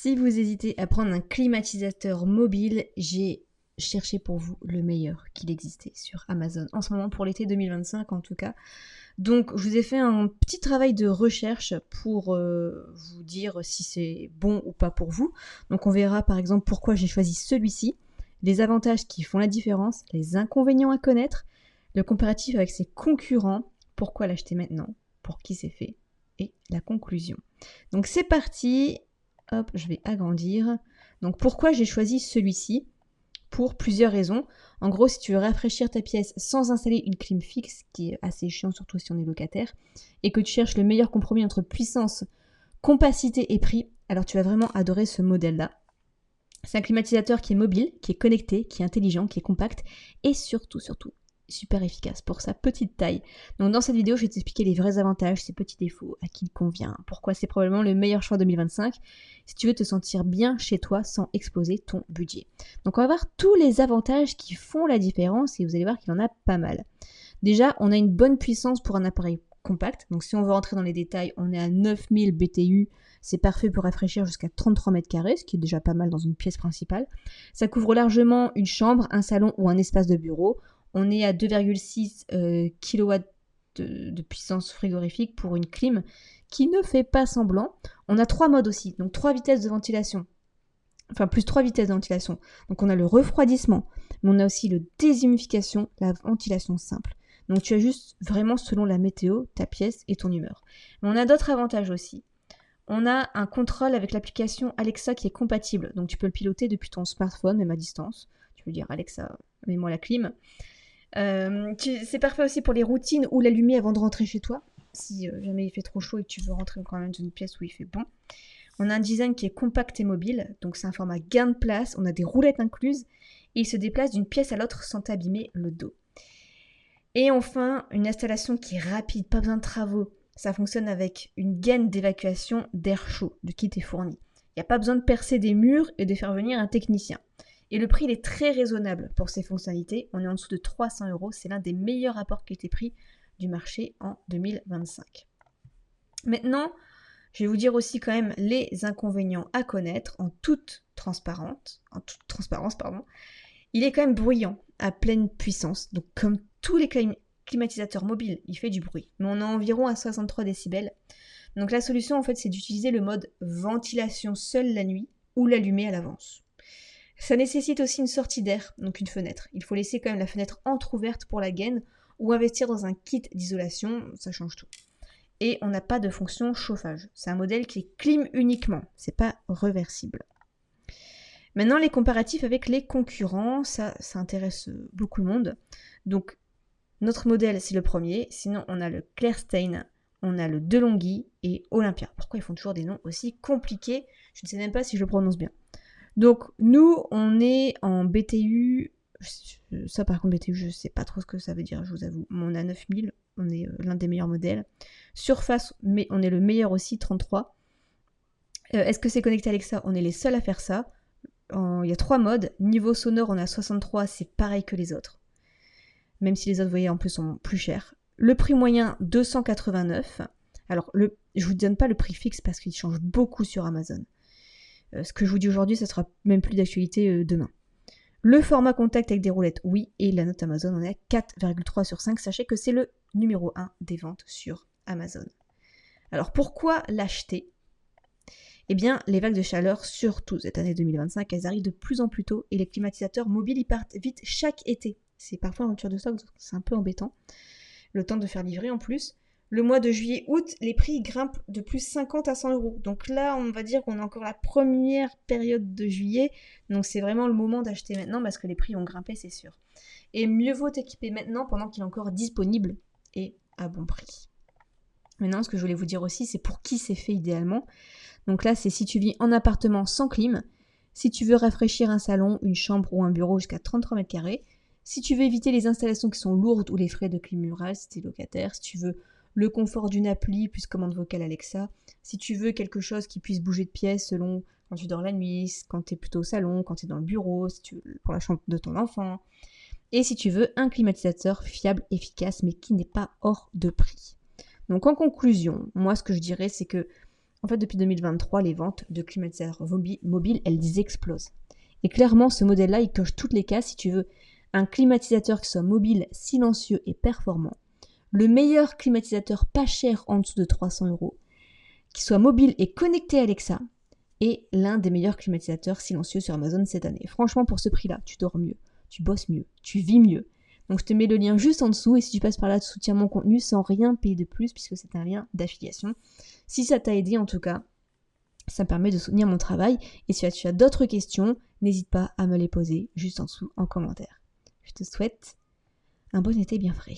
Si vous hésitez à prendre un climatisateur mobile, j'ai cherché pour vous le meilleur qu'il existait sur Amazon, en ce moment pour l'été 2025 en tout cas. Donc je vous ai fait un petit travail de recherche pour vous dire si c'est bon ou pas pour vous. Donc on verra par exemple pourquoi j'ai choisi celui-ci, les avantages qui font la différence, les inconvénients à connaître, le comparatif avec ses concurrents, pourquoi l'acheter maintenant, pour qui c'est fait, et la conclusion. Donc c'est parti. Hop, je vais agrandir. Donc pourquoi j'ai choisi celui-ci? Pour plusieurs raisons. En gros, si tu veux rafraîchir ta pièce sans installer une clim fixe, qui est assez chiant surtout si on est locataire, et que tu cherches le meilleur compromis entre puissance, compacité et prix, alors tu vas vraiment adorer ce modèle-là. C'est un climatisateur qui est mobile, qui est connecté, qui est intelligent, qui est compact, et surtout, super efficace pour sa petite taille. Donc dans cette vidéo, je vais t'expliquer les vrais avantages, ses petits défauts, à qui il convient, pourquoi c'est probablement le meilleur choix 2025, si tu veux te sentir bien chez toi sans exploser ton budget. Donc on va voir tous les avantages qui font la différence et vous allez voir qu'il y en a pas mal. Déjà, on a une bonne puissance pour un appareil compact. Donc si on veut rentrer dans les détails, on est à 9000 BTU. C'est parfait pour rafraîchir jusqu'à 33 mètres carrés, ce qui est déjà pas mal dans une pièce principale. Ça couvre largement une chambre, un salon ou un espace de bureau. On est à 2,6 kW de puissance frigorifique pour une clim qui ne fait pas semblant. On a 3 modes aussi, donc 3 vitesses de ventilation. Enfin, plus 3 vitesses de ventilation. Donc on a le refroidissement, mais on a aussi le déshumidification, la ventilation simple. Donc tu ajustes vraiment selon la météo, ta pièce et ton humeur. Mais on a d'autres avantages aussi. On a un contrôle avec l'application Alexa qui est compatible. Donc tu peux le piloter depuis ton smartphone, même à distance. Tu peux dire Alexa, mets-moi la clim. C'est parfait aussi pour les routines ou l'allumer avant de rentrer chez toi. Si jamais il fait trop chaud et que tu veux rentrer quand même dans une pièce où il fait bon. On a un design qui est compact et mobile, donc c'est un format gain de place, on a des roulettes incluses, et il se déplace d'une pièce à l'autre sans t'abîmer le dos. Et enfin, une installation qui est rapide, pas besoin de travaux. Ça fonctionne avec une gaine d'évacuation d'air chaud, le kit est fourni. Il n'y a pas besoin de percer des murs et de faire venir un technicien. Et le prix il est très raisonnable pour ces fonctionnalités, on est en dessous de 300 €, c'est l'un des meilleurs rapports qualité-prix du marché en 2025. Maintenant, je vais vous dire aussi quand même les inconvénients à connaître en toute transparence, pardon. Il est quand même bruyant à pleine puissance, donc comme tous les climatisateurs mobiles, il fait du bruit, mais on est environ à 63 décibels. Donc la solution en fait c'est d'utiliser le mode ventilation seule la nuit ou l'allumer à l'avance. Ça nécessite aussi une sortie d'air, donc une fenêtre. Il faut laisser quand même la fenêtre entrouverte pour la gaine ou investir dans un kit d'isolation, ça change tout. Et on n'a pas de fonction chauffage. C'est un modèle qui est clim uniquement, c'est pas reversible. Maintenant, les comparatifs avec les concurrents, ça intéresse beaucoup de monde. Donc, notre modèle, c'est le premier. Sinon, on a le Clearstein, on a le DeLonghi et Olympia. Pourquoi ils font toujours des noms aussi compliqués? Je ne sais même pas si je le prononce bien. Donc, nous, on est en BTU. Ça, par contre, BTU, je ne sais pas trop ce que ça veut dire, je vous avoue. On a 9000, on est l'un des meilleurs modèles. Surface, mais on est le meilleur aussi, 33. Est-ce que c'est connecté Alexa? On est les seuls à faire ça. Il y a 3 modes. Niveau sonore, on a 63, c'est pareil que les autres. Même si les autres, vous voyez, en plus, sont plus chers. Le prix moyen, 289. Alors, je ne vous donne pas le prix fixe parce qu'il change beaucoup sur Amazon. Ce que je vous dis aujourd'hui, ça sera même plus d'actualité demain. Le format contact avec des roulettes, oui, et la note Amazon, on est à 4,3 sur 5. Sachez que c'est le numéro 1 des ventes sur Amazon. Alors, pourquoi l'acheter? Eh bien, les vagues de chaleur, surtout cette année 2025, elles arrivent de plus en plus tôt et les climatisateurs mobiles, ils partent vite chaque été. C'est parfois en rupture de stock, donc c'est un peu embêtant. Le temps de faire livrer en plus. Le mois de juillet-août, les prix grimpent de plus 50 à 100 €. Donc là, on va dire qu'on a encore la première période de juillet. Donc c'est vraiment le moment d'acheter maintenant parce que les prix ont grimpé, c'est sûr. Et mieux vaut t'équiper maintenant pendant qu'il est encore disponible et à bon prix. Maintenant, ce que je voulais vous dire aussi, c'est pour qui c'est fait idéalement. Donc là, c'est si tu vis en appartement sans clim, si tu veux rafraîchir un salon, une chambre ou un bureau jusqu'à 33 mètres carrés, si tu veux éviter les installations qui sont lourdes ou les frais de clim murale si tu es locataire, si tu veux le confort d'une appli plus commande vocale Alexa, si tu veux quelque chose qui puisse bouger de pièce selon quand tu dors la nuit, quand tu es plutôt au salon, quand tu es dans le bureau, si tu veux pour la chambre de ton enfant, et si tu veux un climatisateur fiable, efficace, mais qui n'est pas hors de prix. Donc en conclusion, moi ce que je dirais c'est que En fait, depuis 2023, les ventes de climatiseurs mobiles, elles explosent. Et clairement, ce modèle-là, il coche toutes les cases si tu veux un climatisateur qui soit mobile, silencieux et performant. Le meilleur climatisateur pas cher en dessous de 300 euros, qui soit mobile et connecté à Alexa, et l'un des meilleurs climatisateurs silencieux sur Amazon cette année. Franchement, pour ce prix-là, tu dors mieux, tu bosses mieux, tu vis mieux. Donc je te mets le lien juste en dessous, et si tu passes par là, tu soutiens mon contenu sans rien payer de plus, puisque c'est un lien d'affiliation. Si ça t'a aidé en tout cas, ça me permet de soutenir mon travail, et si tu as d'autres questions, n'hésite pas à me les poser juste en dessous en commentaire. Je te souhaite un bon été bien frais.